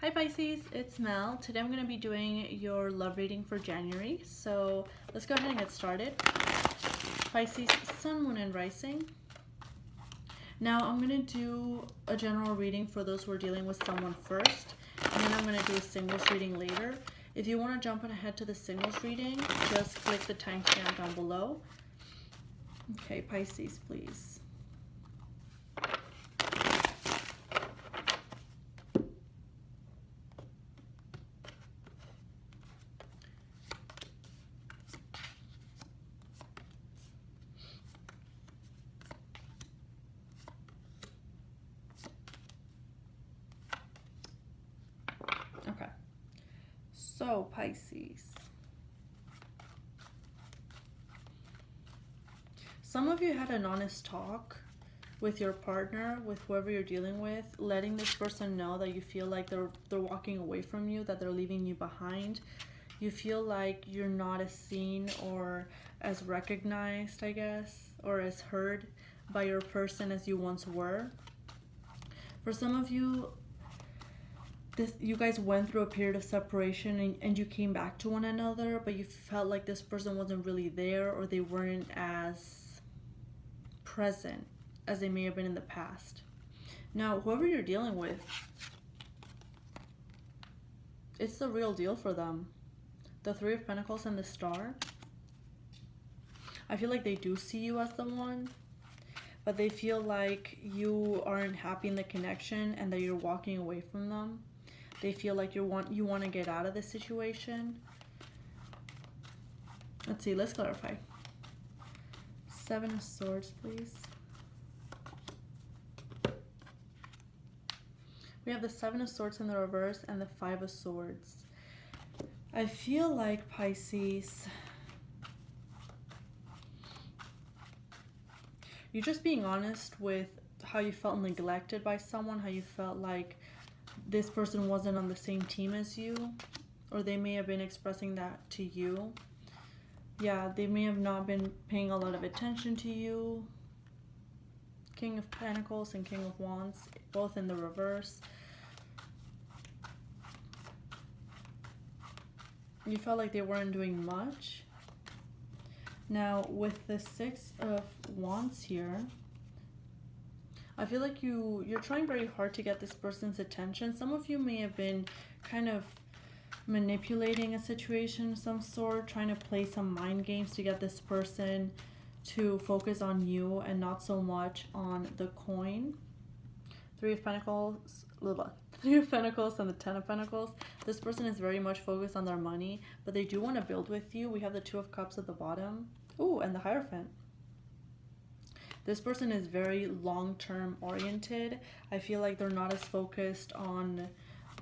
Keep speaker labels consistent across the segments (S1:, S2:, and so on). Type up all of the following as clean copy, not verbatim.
S1: Hi Pisces, it's Mel. Today I'm going to be doing your love reading for January. So let's go ahead and get started. Pisces, Sun, Moon, and Rising. Now I'm going to do a general reading for those who are dealing with someone first. And then I'm going to do a singles reading later. If you want to jump ahead to the singles reading, just click the timestamp down below. Okay, Pisces, please. Okay, so Pisces. Some of you had an honest talk with your partner, with whoever you're dealing with, letting this person know that you feel like they're walking away from you, that they're leaving you behind. You feel like you're not as seen or as recognized, I guess, or as heard by your person as you once were. For some of you, you guys went through a period of separation and you came back to one another, but you felt like this person wasn't really there, or they weren't as present as they may have been in the past. Now, whoever you're dealing with, it's the real deal for them. The Three of Pentacles and the Star. I feel like they do see you as the one, but they feel like you aren't happy in the connection and that you're walking away from them. They feel like you want to get out of the situation. Let's see, let's clarify. Seven of Swords, please. We have the Seven of Swords in the reverse and the Five of Swords. I feel like, Pisces, you're just being honest with how you felt neglected by someone, how you felt like this person wasn't on the same team as you, or they may have been expressing that to you. Yeah, they may have not been paying a lot of attention to you. King of Pentacles and King of Wands, both in the reverse. You felt like they weren't doing much. Now, with the Six of Wands here, I feel like you're trying very hard to get this person's attention. Some of you may have been kind of manipulating a situation of some sort, trying to play some mind games to get this person to focus on you and not so much on the coin. Three of Pentacles, Three of Pentacles and the Ten of Pentacles. This person is very much focused on their money, but they do want to build with you. We have the Two of Cups at the bottom. Ooh, and the Hierophant. This person is very long-term oriented. I feel like they're not as focused on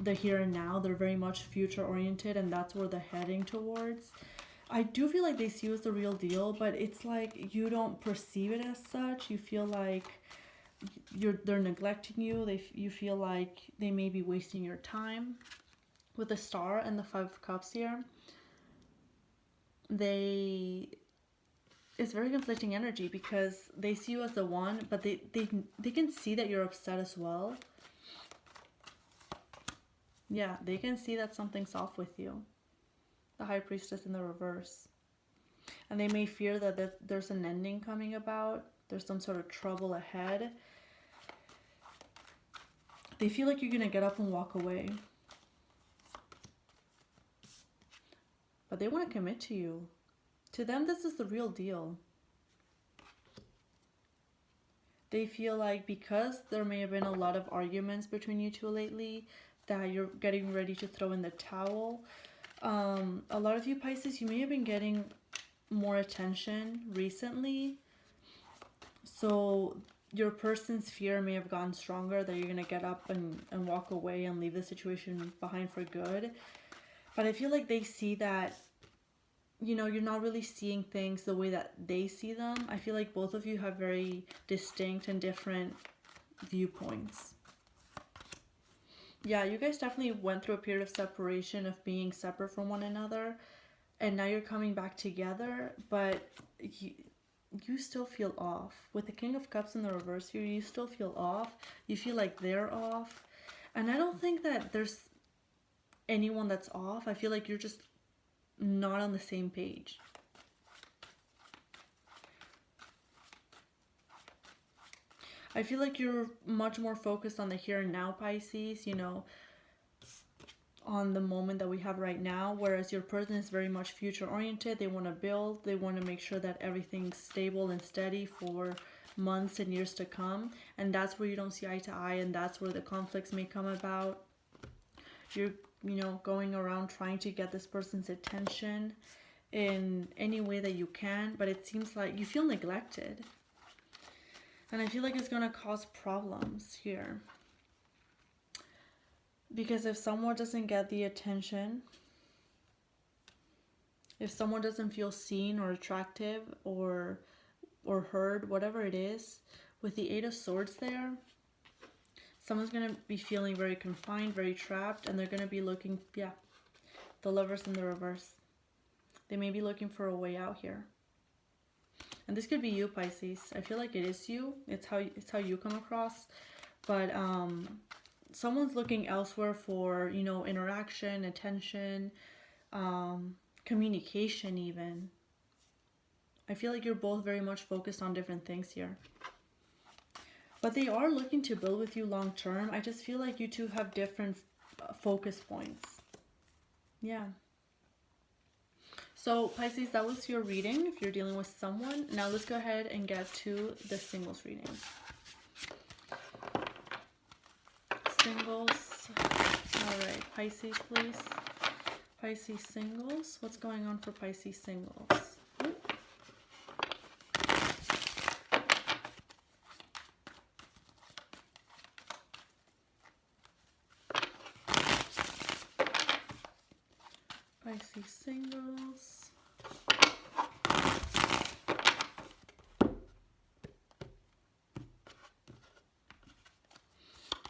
S1: the here and now. They're very much future oriented, and that's where they're heading towards. I do feel like they see you as the real deal, but it's like you don't perceive it as such. You feel like they're neglecting you. You feel like they may be wasting your time. With the Star and the Five of Cups here, it's very conflicting energy because they see you as the one, but they can see that you're upset as well. Yeah, they can see that something's off with you. The High Priestess in the reverse. And they may fear that there's an ending coming about. There's some sort of trouble ahead. They feel like you're going to get up and walk away. But they want to commit to you. To them, this is the real deal. They feel like because there may have been a lot of arguments between you two lately, that you're getting ready to throw in the towel. A lot of you Pisces, you may have been getting more attention recently. So your person's fear may have gotten stronger that you're going to get up and walk away and leave the situation behind for good. But I feel like they see that, you know, you're not really seeing things the way that they see them. I feel like both of you have very distinct and different viewpoints. Yeah, you guys definitely went through a period of separation, of being separate from one another. And now you're coming back together, but you still feel off. With the King of Cups in the reverse here, you still feel off. You feel like they're off. And I don't think that there's anyone that's off. I feel like you're just not on the same page. I feel like you're much more focused on the here and now, Pisces, you know, on the moment that we have right now, whereas your person is very much future oriented. They want to build, they want to make sure that everything's stable and steady for months and years to come, and that's where you don't see eye to eye, and that's where the conflicts may come about. You're, you know, going around trying to get this person's attention in any way that you can, but it seems like you feel neglected. And I feel like it's going to cause problems here. Because if someone doesn't get the attention, if someone doesn't feel seen or attractive or heard, whatever it is, with the Eight of Swords there, someone's going to be feeling very confined, very trapped, and they're going to be looking, yeah, the Lovers in the reverse. They may be looking for a way out here. And this could be you, Pisces. I feel like it is you. It's how you come across. But someone's looking elsewhere for, you know, interaction, attention, communication even. I feel like you're both very much focused on different things here. But they are looking to build with you long term. I just feel like you two have different focus points. Yeah. So Pisces, that was your reading if you're dealing with someone. Now let's go ahead and get to the singles reading. Singles. Alright, Pisces, please. Pisces singles. What's going on for Pisces singles? Pisces singles.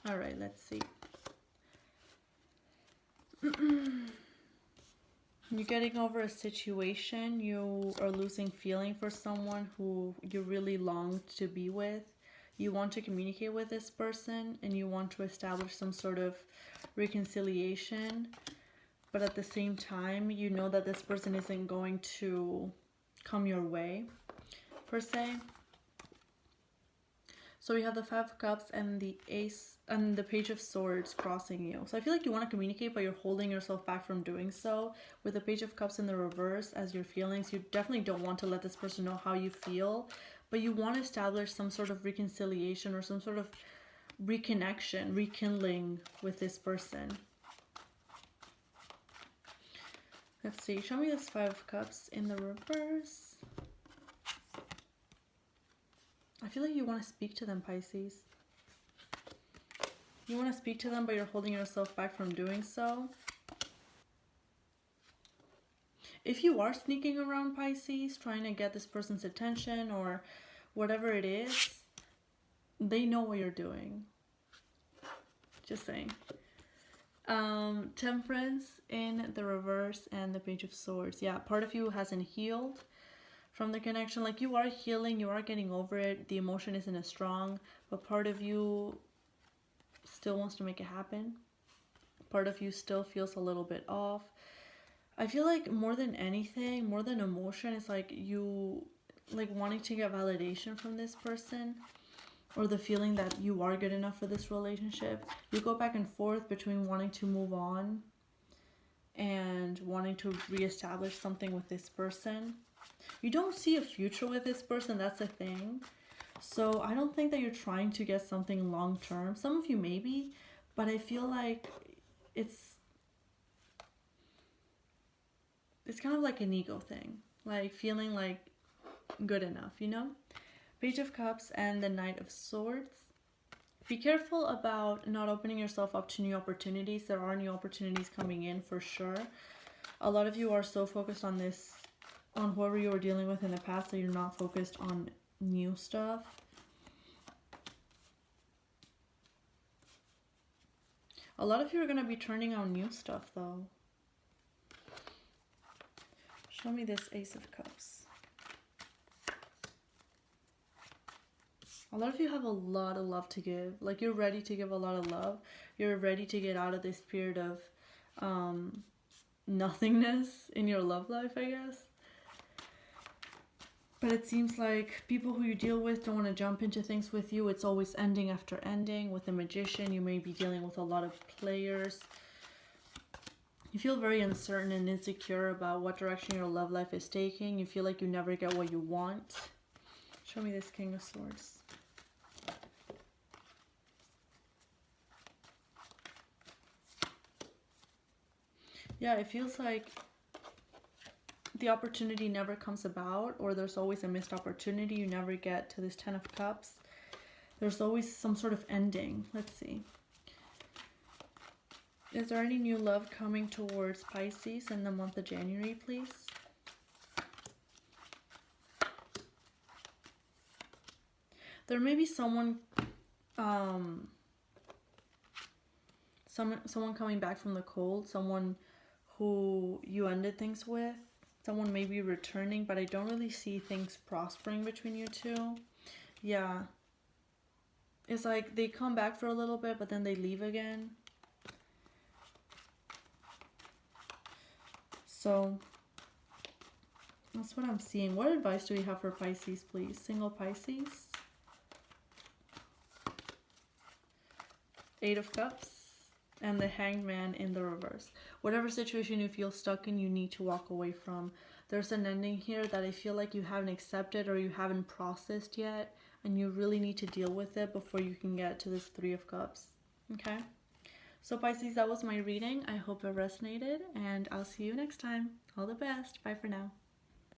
S1: All right, let's see. You're getting over a situation. You are losing feeling for someone who you really long to be with. You want to communicate with this person and you want to establish some sort of reconciliation. But at the same time, you know that this person isn't going to come your way, per se. So we have the Five of Cups and the Ace and the Page of Swords crossing you. So I feel like you want to communicate, but you're holding yourself back from doing so. With the Page of Cups in the reverse as your feelings, you definitely don't want to let this person know how you feel, but you want to establish some sort of reconciliation or some sort of reconnection, rekindling with this person. Let's see, show me this Five of Cups in the reverse. I feel like you want to speak to them, Pisces. You want to speak to them, but you're holding yourself back from doing so. If you are sneaking around, Pisces, trying to get this person's attention or whatever it is, they know what you're doing. Just saying. Temperance in the reverse and the Page of Swords. Yeah, part of you hasn't healed from the connection. Like, you are healing, you are getting over it. The emotion isn't as strong, but part of you still wants to make it happen. Part of you still feels a little bit off. I feel like more than anything, more than emotion, it's like you like wanting to get validation from this person, or the feeling that you are good enough for this relationship. You go back and forth between wanting to move on and wanting to reestablish something with this person. You don't see a future with this person, that's the thing. So I don't think that you're trying to get something long term. Some of you maybe, but I feel like it's kind of like an ego thing. Like feeling like good enough, you know? Page of Cups and the Knight of Swords. Be careful about not opening yourself up to new opportunities. There are new opportunities coming in for sure. A lot of you are so focused on this, on whoever you were dealing with in the past, that you're not focused on new stuff. A lot of you are going to be turning on new stuff though. Show me this Ace of Cups. A lot of you have a lot of love to give. Like, you're ready to give a lot of love. You're ready to get out of this period of nothingness in your love life, I guess. But it seems like people who you deal with don't want to jump into things with you. It's always ending after ending. With the Magician, you may be dealing with a lot of players. You feel very uncertain and insecure about what direction your love life is taking. You feel like you never get what you want. Show me this King of Swords. Yeah, it feels like the opportunity never comes about, or there's always a missed opportunity. You never get to this 10 of Cups. There's always some sort of ending. Let's see. Is there any new love coming towards Pisces in the month of January, please? There may be someone coming back from the cold, someone who you ended things with. Someone may be returning, but I don't really see things prospering between you two. Yeah. It's like they come back for a little bit, but then they leave again. So that's what I'm seeing. What advice do we have for Pisces, please? Single Pisces. 8 of Cups. And the Hanged Man in the reverse. Whatever situation you feel stuck in, you need to walk away from. There's an ending here that I feel like you haven't accepted or you haven't processed yet. And you really need to deal with it before you can get to this 3 of Cups. Okay? So Pisces, that was my reading. I hope it resonated. And I'll see you next time. All the best. Bye for now.